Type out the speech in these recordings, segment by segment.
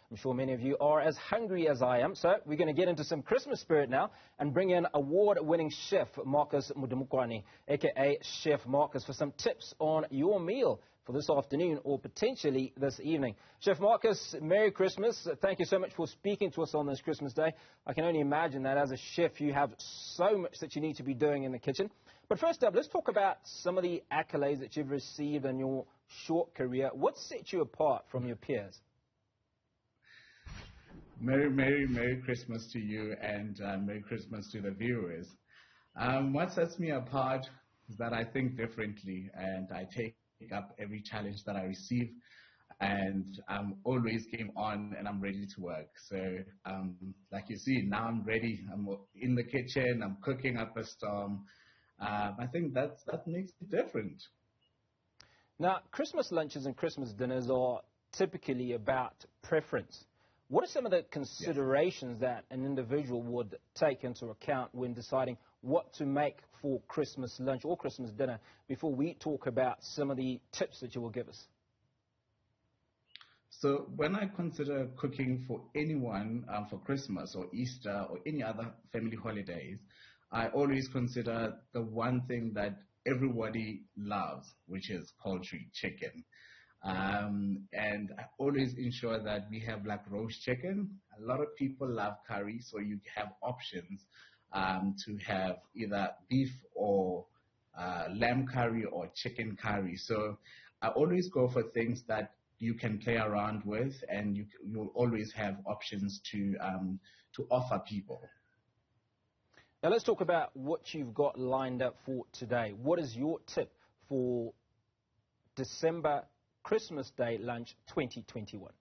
I'm sure many of you are as hungry as I am. So we're going to get into some Christmas spirit now and bring in award-winning chef Marcus Modimokwane, a.k.a. Chef Marcus, for some tips on your meal for this afternoon or potentially this evening. Chef Marcus, Merry Christmas. Thank you so much for speaking to us on this Christmas day. I can only imagine that as a chef you have so much that you need to be doing in the kitchen. But first up, let's talk about some of the accolades that you've received in your short career. What sets you apart from your peers? Merry Christmas to you, and Merry Christmas to the viewers. What sets me apart is that I think differently, and I take up every challenge that I receive, and I'm always game on and I'm ready to work. So like you see, now I'm ready. I'm in the kitchen, I'm cooking up a storm. I think that makes it different. Now, Christmas lunches and Christmas dinners are typically about preference. What are some of the considerations that an individual would take into account when deciding what to make for Christmas lunch or Christmas dinner before we talk about some of the tips that you will give us? So when I consider cooking for anyone for Christmas or Easter or any other family holidays, I always consider the one thing that everybody loves, which is poultry, chicken. And I always ensure that we have like roast chicken. A lot of people love curry, so you have options to have either beef or lamb curry or chicken curry. So I always go for things that you can play around with, and you'll always have options to offer people. Now let's talk about what you've got lined up for today. What is your tip for December Christmas Day lunch 2021?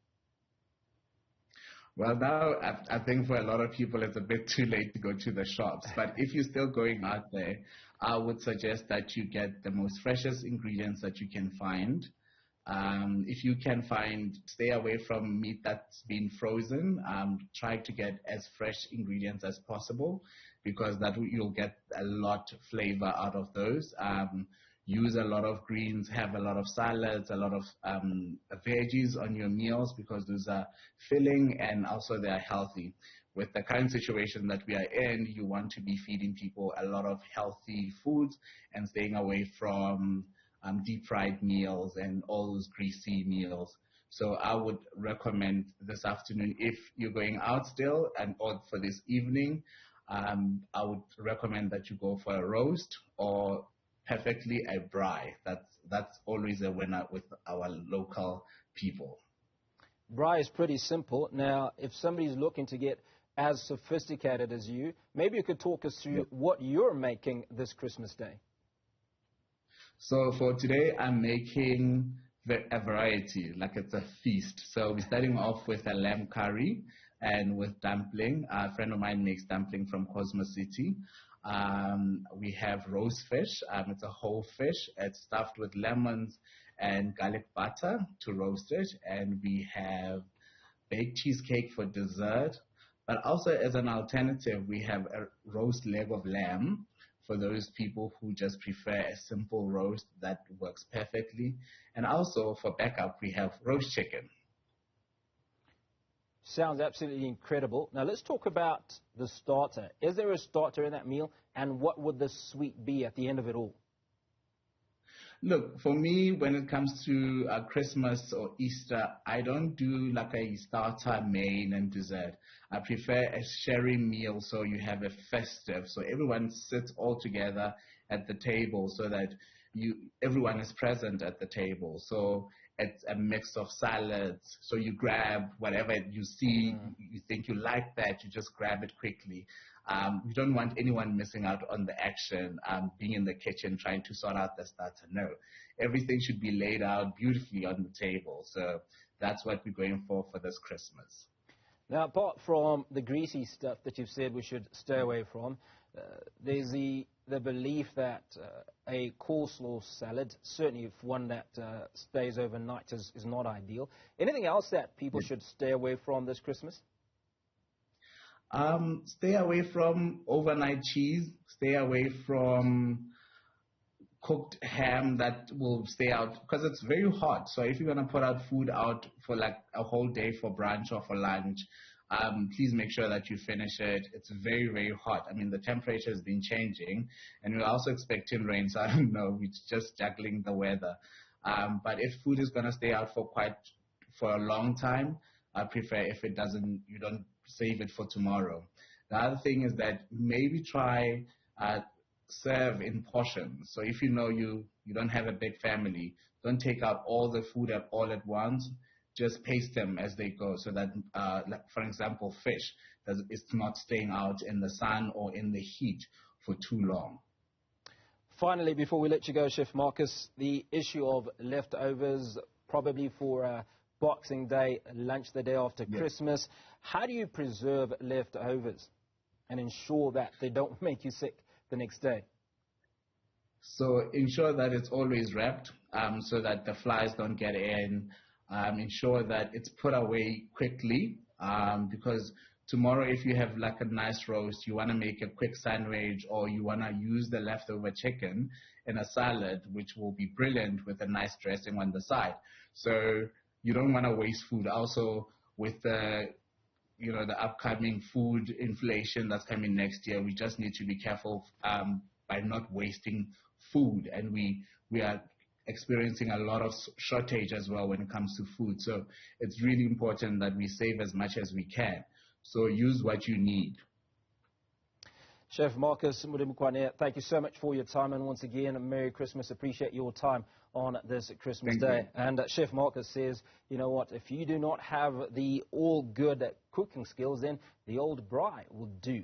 Well, now I think for a lot of people it's a bit too late to go to the shops. But if you're still going out there, I would suggest that you get the most freshest ingredients that you can find. If you can stay away from meat that's been frozen. Try to get as fresh ingredients as possible, because you'll get a lot of flavor out of those. Use a lot of greens, have a lot of salads, a lot of veggies on your meals, because those are filling and also they are healthy. With the current situation that we are in, you want to be feeding people a lot of healthy foods and staying away from deep fried meals and all those greasy meals. So I would recommend this afternoon, if you're going out still or for this evening, I would recommend that you go for a roast or perfectly a braai. That's always a winner with our local people. Braai is pretty simple. Now, if somebody's looking to get as sophisticated as you, maybe you could talk us through what you're making this Christmas Day. So for today, I'm making a variety, like it's a feast. So we're starting off with a lamb curry and with dumpling. A friend of mine makes dumpling from Cosmo City. We have roast fish. It's a whole fish. It's stuffed with lemons and garlic butter to roast it. And we have baked cheesecake for dessert. But also as an alternative, we have a roast leg of lamb for those people who just prefer a simple roast. That works perfectly. And also for backup, we have roast chicken. Sounds absolutely incredible. Now let's talk about the starter. Is there a starter in that meal, and what would the sweet be at the end of it all? Look, for me, when it comes to Christmas or Easter, I don't do like a starter, main, and dessert. I prefer a sharing meal, so you have a festive, so everyone sits all together at the table, so that everyone is present at the table. So it's a mix of salads. So you grab whatever you see, you think you like that, you just grab it quickly. We don't want anyone missing out on the action, being in the kitchen trying to sort out the starter. No, everything should be laid out beautifully on the table. So that's what we're going for this Christmas. Now, apart from the greasy stuff that you've said we should stay away from, there's the belief that a coleslaw salad, certainly if one that stays overnight, is not ideal. Anything else that people should stay away from this Christmas? Stay away from overnight cheese. Stay away from cooked ham that will stay out because it's very hot. So if you're going to put out food out for like a whole day for brunch or for lunch, please make sure that you finish it. It's very, very hot. I mean, the temperature has been changing, and we're also expecting rain. So I don't know, we're just juggling the weather. But if food is going to stay out for a long time, I prefer if it doesn't, you don't save it for tomorrow. The other thing is that maybe try serve in portions. So if you know you don't have a big family, don't take out all the food all at once. Just pace them as they go so that, like for example, fish, it's not staying out in the sun or in the heat for too long. Finally, before we let you go, Chef Marcus, the issue of leftovers, probably for Boxing Day, lunch the day after Christmas. How do you preserve leftovers and ensure that they don't make you sick the next day? So ensure that it's always wrapped so that the flies don't get in. Ensure that it's put away quickly because tomorrow if you have like a nice roast, you want to make a quick sandwich or you want to use the leftover chicken in a salad, which will be brilliant with a nice dressing on the side. So you don't want to waste food. Also with the the upcoming food inflation that's coming next year, we just need to be careful by not wasting food, and we are experiencing a lot of shortage as well when it comes to food. So it's really important that we save as much as we can. So use what you need. Chef Marcus Modimokwane, thank you so much for your time, and once again, Merry Christmas. Appreciate your time on this Christmas Day. And Chef Marcus says, you know what, if you do not have the all good cooking skills, then the old braai will do.